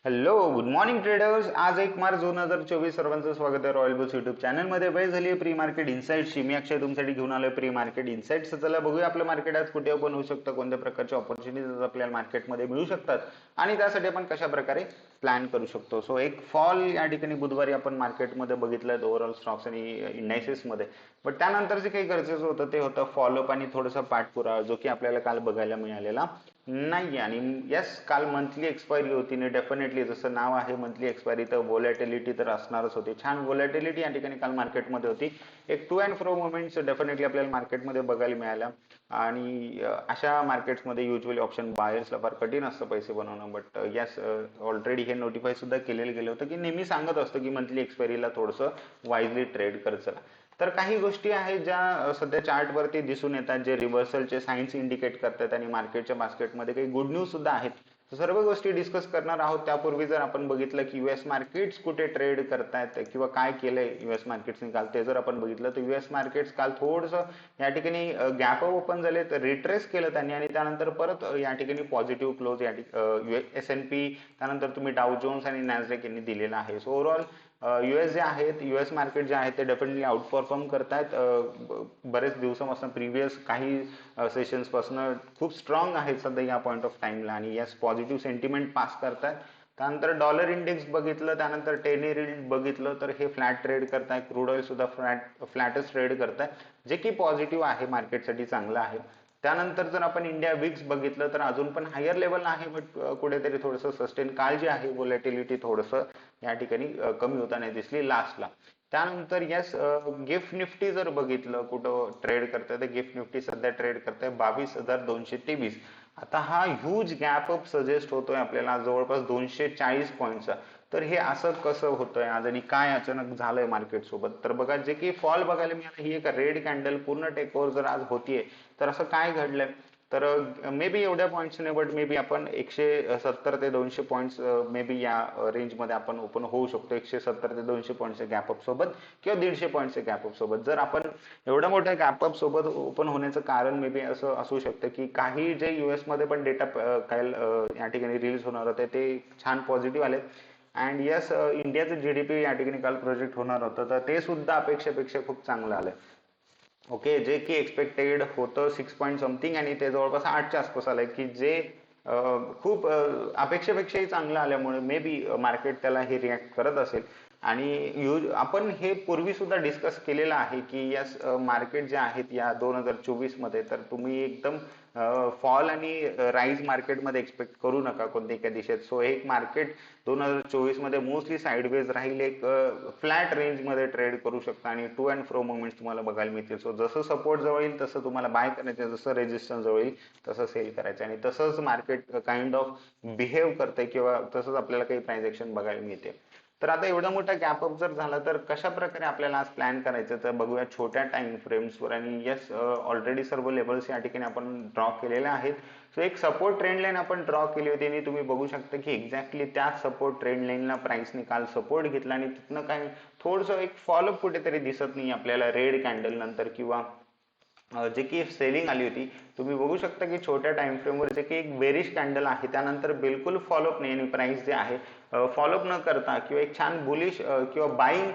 Hello good morning traders. आज 1 मार्च 2024 सर्वांचं स्वागत आहे रॉयल बुल्स युट्यूब चॅनलमध्ये. वेळ झाली आहे प्री मार्केट इन्साइट्सची. मी अक्षय तुमच्यासाठी घेऊन आलोय प्री मार्केट इन्साइट्स. चला बघूया आपलं मार्केट आज कुठे ओपन होऊ शकतं, कोणत्या प्रकारचे ऑपॉर्च्युनिटीज आपल्याला मार्केटमध्ये मिळू शकतात आणि त्यासाठी आपण कशा प्रकारे प्लॅन करू शकतो. सो एक फॉल या ठिकाणी बुधवारी आपण मार्केटमध्ये बघितलं ओव्हरऑल स्टॉक्स आणि इंडायसेसमध्ये. बट त्यानंतर जे काही गरजेचं होतं ते होतं फॉलोअप आणि थोडंसं पाठपुरावा, जो की आपल्याला काल बघायला मिळालेला नाही. आणि यस, काल मंथली एक्सपायरी होती आणि डेफिनेटली जसं नाव आहे मंथली एक्सपायरी, तर व्होलॅटिलिटी तर असणारच होती. छान व्होलॅटिलिटी या ठिकाणी काल मार्केटमध्ये होती. एक to and fro movements definitely आपल्याला मार्केटमध्ये बघायला मिळाल्या. आणि अशा मार्केट्समध्ये युजली ऑप्शन बायर्सला फार कठीण असतं पैसे बनवणं. बट यस, ऑलरेडी हे नोटिफाय सुद्धा केलेलं गेलं होतं की नेहमी सांगत असतं की मंथली एक्सपायरीला थोडंसं वाईजली ट्रेड कर चला. तर काही गोष्टी आहेत ज्या सध्या चार्टवरती दिसून येतात, जे रिव्हर्सलचे साइन्स इंडिकेट करतात आणि मार्केटच्या बास्केटमध्ये काही गुड न्यूज सुद्धा आहेत. सर्व गोष्टी डिस्कस करणार आहोत. त्यापूर्वी जर आपण बघितलं की युएस मार्केट्स कुठे ट्रेड करतायत किंवा काय केलंय युएस मार्केट्सनी काल, ते जर आपण बघितलं तर युएस मार्केट्स काल थोडंसं या ठिकाणी गॅप ओपन झाले, तर रिट्रेस केलं त्यांनी आणि त्यानंतर परत या ठिकाणी पॉझिटिव्ह क्लोज या S&P, त्यानंतर तुम्ही डाव जोन्स आणि नॅसडॅक यांनी दिलेला आहे. सो ओव्हरऑल युएस जे आहेत, युएस मार्केट जे आहे ते डेफिनेटली आउट परफॉर्म करतायत. बरेच दिवसापासून प्रिव्हियस काही सेशन्स पासून खूप स्ट्रॉंग आहेत सध्या या पॉईंट ऑफ टाइमला आणि यस पॉझिटिव्ह सेंटिमेंट पास करतायत. त्यानंतर डॉलर इंडेक्स बघितलं, त्यानंतर 10 year बघितलं तर हे फ्लॅट ट्रेड करताय. क्रूड ऑइल सुद्धा फ्लॅटच ट्रेड करताय, जे की पॉझिटिव्ह आहे, मार्केटसाठी चांगलं आहे. त्यानंतर जर आपण इंडिया विक्स बघितलं तर अजून पण हायर लेवलला आहे, बट कुठेतरी थोडंसं सस्टेन काल जे आहे व्होलॅटिलिटी थोडंसं या ठिकाणी कमी होताना दिसली लास्टला. त्यानंतर यस, गिफ्ट निफ्टी जर बघितलं कुठं ट्रेड करताय, तर गिफ्ट निफ्टी सध्या ट्रेड करताय 22,223. आता हा ह्यूज गॅप अप सजेस्ट होतोय आपल्याला जवळपास 240 पॉईंटचा. तर हे असं कसं होतंय आज आणि काय अचानक झालंय मार्केट सोबत? तर बघा, जे की फॉल बघायला मिळालं, ही एक रेड कॅन्डल पूर्ण टेक ओव्हर जर आज होतीये, तर असं काय घडलंय? तर मे बी एवढ्या पॉईंट्स नाही, बट मे बी आपण 170 ते 200 पॉईंट्स मे बी या रेंजमध्ये आपण ओपन होऊ शकतो. 170 ते 200 पॉईंटच्या गॅपअप सोबत किंवा 150 पॉईंटच्या गॅपअप सोबत. जर आपण एवढ्या मोठ्या गॅपअप सोबत ओपन होण्याचं कारण मे बी असं असू शकतं की काही जे युएस मध्ये पण डेटा काल या ठिकाणी रिलीज होणार होते ते छान पॉझिटिव्ह आले. अँड यस, इंडियाचं जीडीपी या ठिकाणी काल प्रोजेक्ट होणार होतं, तर ते सुद्धा अपेक्षेपेक्षा खूप चांगलं आलंय. ओके, जे की एक्सपेक्टेड होतं 6 पॉईंट समथिंग आणि ते जवळपास 8च्या आसपास आलंय, की जे खूप अपेक्षेपेक्षाही चांगलं आल्यामुळे मे बी मार्केट त्याला हे रिॲक्ट करत असेल. आणि आपण हे पूर्वी सुद्धा डिस्कस केलेलं आहे की यस, मार्केट जे आहेत या 2024 मध्ये, तर तुम्ही एकदम फॉल आणि राईज मार्केटमध्ये एक्सपेक्ट करू नका कोणत्या एका दिशेत. सो एक मार्केट 2024 मध्ये मोस्टली साईडवेज राहील, एक फ्लॅट रेंजमध्ये ट्रेड करू शकता आणि टू अँड फ्रो मुवमेंट्स तुम्हाला बघायला मिळतील. सो जसं सपोर्ट जवळ येईल तसं तुम्हाला बाय करायचं, जसं रेजिस्टन्स जवळ येईल तसं सेल करायचं आणि तसंच मार्केट काइंड ऑफ बिहेव करते किंवा तसंच आपल्याला काही प्राइस ऍक्शन बघायला मिळते. तर आता एवढा मोठा गॅप अप जर झाला तर कशा प्रकारे आपल्याला आज प्लॅन करायचं, तर बघूया छोट्या टाइम फ्रेम्सवर. आणि येस, ऑलरेडी सर्व लेवल्स या ठिकाणी आपण ड्रॉ केलेले आहेत. सो एक सपोर्ट ट्रेंड लाईन आपण ड्रॉ केली होती आणि तुम्ही बघू शकता की एक्झॅक्टली त्या सपोर्ट ट्रेंड लाईनला प्राइसने काल सपोर्ट घेतला आणि तिथनं काय थोडंसं एक फॉलोअप कुठेतरी दिसत नाही आपल्याला रेड कॅन्डल नंतर, किंवा जे की सेलिंग आली होती. तुम्ही बघू शकता की छोट्या टाइम फ्रेमवर जे की एक बेरिश कॅन्डल आहे, त्यानंतर बिलकुल फॉलोअप नाही आणि प्राइस जे आहे फॉलोअप न करता किंवा एक छान बुलिश किंवा बाईंग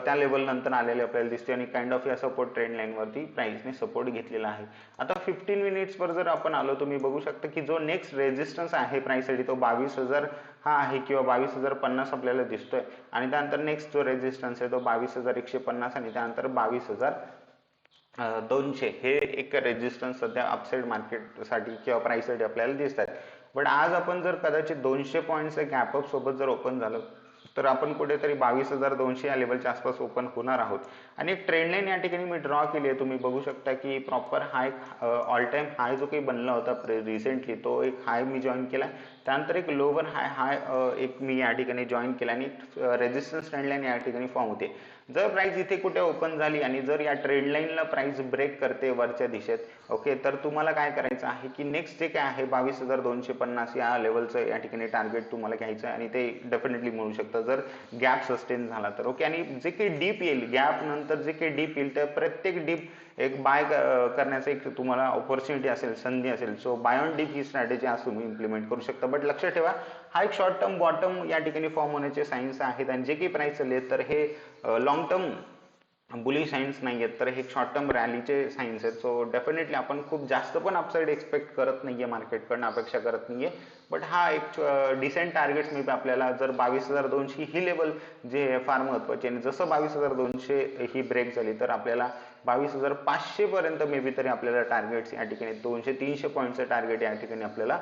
त्या लेवल नंतर आलेले आपल्याला दिसते आणि काइंड ऑफ या सपोर्ट ट्रेंड लाईन वरती प्राइसने सपोर्ट घेतलेला आहे. आता 15 मिनिट्सवर जर आपण आलो, तुम्ही बघू शकता की जो नेक्स्ट रेजिस्टन्स आहे प्राइससाठी तो 22,000 हा आहे किंवा 22,050 आपल्याला दिसतोय. आणि त्यानंतर नेक्स्ट जो रेजिस्टन्स आहे तो 22,150 आणि त्यानंतर 22,200 हे एक रेजिस्टन्स सध्या अपसाइड मार्केटसाठी किंवा प्राइससाठी आपल्याला दिसत आहेत. बट आज आपण जर कदाचित 200 पॉईंटच्या गॅपअप सोबत जर ओपन झालं, तर आपण कुठेतरी 22,200 या लेवलच्या आसपास ओपन होणार आहोत. आणि एक ट्रेंड लाईन या ठिकाणी मी ड्रॉ केली आहे. तुम्ही बघू शकता की प्रॉपर हाय, ऑल टाइम हाय जो काही बनला होता रिसेंटली, तो एक हाय मी जॉईन केला. त्यानंतर एक लोवर हाय हाय एक मी या ठिकाणी जॉईन केला आणि रेजिस्टन्स ट्रेंड लाईन या ठिकाणी फॉर्म होते. जर प्राइस इथे कुठे ओपन झाली आणि जर या ट्रेंड लाईनला प्राइस ब्रेक करते वरच्या दिशेत, ओके, तर तुम्हाला काय करायचं आहे की नेक्स्ट जे काय आहे 22,250 या लेवलचं या ठिकाणी टार्गेट तुम्हाला घ्यायचं आहे आणि ते डेफिनेटली मिळू शकतं जर गॅप सस्टेन झाला तर. ओके, आणि जे काही डीप येईल गॅप नंतर, जे काही डीप येईल, तर प्रत्येक डीप एक बाय करण्याचं एक तुम्हाला ऑपॉर्च्युनिटी असेल, संधी असेल, सो बाय ऑन डीप ही स्ट्रॅटेजी आज तुम्ही इम्प्लिमेंट करू शकता. बट लक्षात ठेवा, हा एक शॉर्ट टर्म बॉटम या ठिकाणी फॉर्म होण्याचे सायन्स आहेत आणि जे काही प्राइस चालले तर हे लॉंग टर्म बुलिश सायन्स नाही आहेत, तर हे शॉर्ट टर्म रॅलीचे सायन्स आहेत. सो डेफिनेटली आपण खूप जास्त पण अपसाईड एक्सपेक्ट करत नाहीये, मार्केटकडनं अपेक्षा करत नाहीये. बट हा एक डिसेंट टार्गेट्स मे बी आपल्याला जर 22,200 ही लेवल जे फार महत्वाची आणि जसं 22,200 ही ब्रेक झाली तर आपल्याला 22,500 पर्यंत मे बी तरी आपल्याला टार्गेट्स या ठिकाणी 200-300 पॉईंटचं टार्गेट या ठिकाणी आपल्याला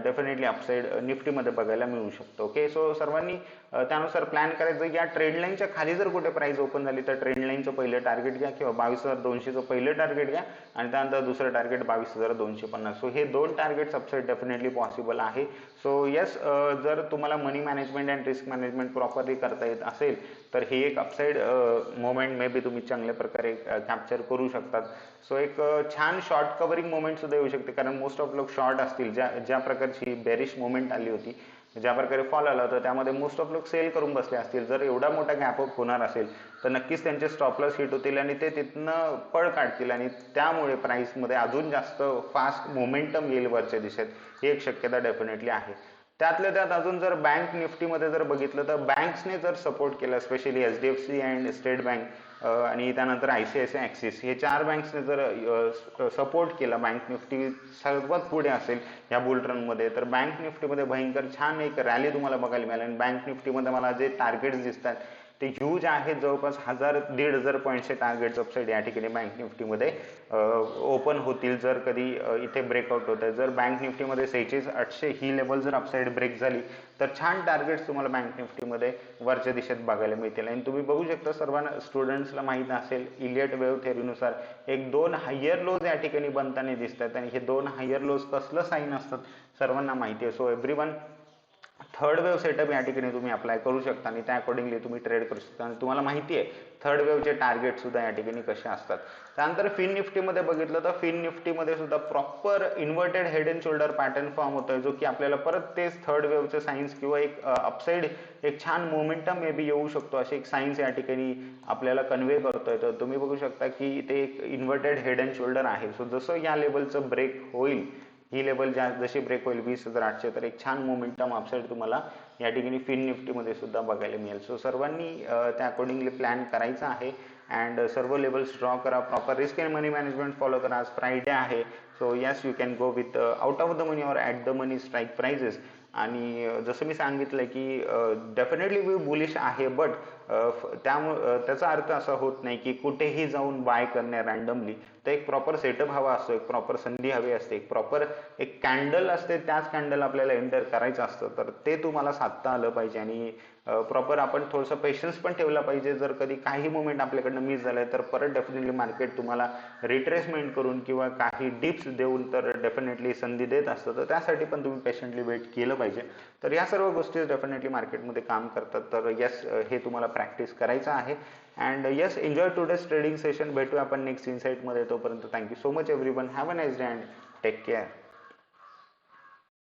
डेफिनेटली अपसाईड निफ्टीमध्ये बघायला मिळू शकतो. ओके, सो सर्वांनी त्यानुसार प्लॅन करायचं. या ट्रेंड लाईनच्या खाली जर कुठे प्राइस ओपन झाली तर ट्रेंड लाईनचं पहिलं टार्गेट घ्या किंवा 22,200चं पहिलं टार्गेट घ्या आणि त्यानंतर दुसरं टार्गेट 22,250. सो हे दोन टार्गेट्स अपसाईड डेफिनेटली पॉसिबल आहे. सो यस, जर तुम्हाला money management and risk management properly करता येत असेल तर ही एक अपसाईड मोमेंट मे बी तुम्ही चांगल्या प्रकारे कॅप्चर करू शकतात. सो एक छान शॉर्ट कव्हरिंग मोमेंट सुद्धा येऊ शकते, कारण मोस्ट ऑफ लोक शॉर्ट असतील. ज्या प्रकारची बेरिश मोमेंट आली होती, ज्या प्रकारे फॉल आला होता, त्यामध्ये मोस्ट ऑफ लोक सेल करून बसले असतील. जर एवढा मोठा गॅप अप होणार असेल तर नक्कीच त्यांचे स्टॉप लॉस हिट होतील आणि ते तिथनं पळ काढतील आणि त्यामुळे प्राइसमध्ये अजून जास्त फास्ट मोमेंटम येईल वरच्या दिशेत, ही एक शक्यता डेफिनेटली आहे. त्यातल्या त्यात अजून जर बँक निफ्टीमध्ये जर बघितलं तर बँक्सने जर सपोर्ट केला, specially HDFC and state bank आणि त्यानंतर ICICI ॲक्सिस, हे चार बँक्सने जर सपोर्ट केला, बँक निफ्टी सर्वात पुढे असेल या बुल रनमध्ये, तर बँक निफ्टीमध्ये भयंकर छान एक रॅली तुम्हाला बघायला मिळेल. आणि बँक निफ्टीमध्ये मला जे टार्गेट्स दिसतात ते ह्यूज आहेत, जवळपास 1,000-1,500 पॉईंटचे टार्गेट्स अपसाईड या ठिकाणी बँक निफ्टीमध्ये ओपन होतील जर कधी इथे ब्रेकआउट होत आहे. जर बँक निफ्टीमध्ये 46,800 ही लेवल जर अपसाईड ब्रेक झाली तर छान टार्गेट्स तुम्हाला बँक निफ्टीमध्ये वरच्या दिशेत बघायला मिळतील. आणि तुम्ही बघू शकता, सर्वांना स्टुडंट्सला माहीत असेल, इलियट वेव्ह थेअरीनुसार एक 2 हायर लोज या ठिकाणी बनताना दिसतात आणि हे 2 हायर लोज कसलं साईन असतात सर्वांना माहिती आहे. So everyone, third wave setup या ठिकाणी तुम्ही अप्लाय करू शकता आणि त्या अकॉर्डिंगली तुम्ही ट्रेड करू शकता. आणि तुम्हाला माहिती आहे थर्ड वेव्हचे टार्गेट सुद्धा या ठिकाणी कसे असतात. त्यानंतर फिन निफ्टीमध्ये बघितलं तर फिन निफ्टीमध्ये सुद्धा proper inverted head and shoulder pattern form होतोय, जो की आपल्याला परत तेच थर्ड वेव्हचं सायन्स किंवा एक अपसाईड एक छान मोमेंटम मे बी येऊ शकतो असे एक सायन्स या ठिकाणी आपल्याला कन्व्हे करतोय. तर तुम्ही बघू शकता की इथे एक इन्व्हर्टेड हेड अँड शोल्डर आहे. सो जसं या लेवलचं ब्रेक होईल, ही लेवल जशी ब्रेक होईल 20,800, तर एक छान मोमेंटम अपसाईड तुम्हाला या ठिकाणी फिन निफ्टीमध्ये सुद्धा बघायला मिळेल. सो सर्वांनी त्या अकॉर्डिंगली प्लॅन करायचा आहे अँड सर्व लेवल्स ड्रॉ करा, proper risk and money management follow करा. आज फ्रायडे आहे, so yes, you can go with out of the money or at the money strike prices. आणि जसं मी सांगितलं की डेफिनेटली वी बुलिश आहे, बट त्याचा अर्थ असा होत नाही की कुठेही जाऊन बाय करणे रँडमली. तर एक प्रॉपर सेटअप हवा असतो, एक प्रॉपर संधी हवी असते, एक प्रॉपर एक कॅन्डल असते, त्याच कॅन्डल आपल्याला एंटर करायचं असतं. तर ते तुम्हाला साधता आलं पाहिजे आणि प्रॉपर आपण थोडंसं पेशन्स पण ठेवला पाहिजे. जर कधी काही मोमेंट आपल्याकडनं मिस झालाय तर परत डेफिनेटली मार्केट तुम्हाला रिट्रेसमेंट करून किंवा काही डिप्स देऊन तर डेफिनेटली संधी देत असतं. तर त्यासाठी पण तुम्ही पेशंटली वेट केलं पाहिजे. तर या सर्व गोष्टी डेफिनेटली मार्केटमध्ये काम करतात. तर यस, हे तुम्हाला प्रॅक्टिस करायचं आहे. And yes, enjoy today's trading session. भेटूया आपण नेक्स्ट इनसाईटमध्ये. तोपर्यंत thank you so much everyone. Have a nice day and take care.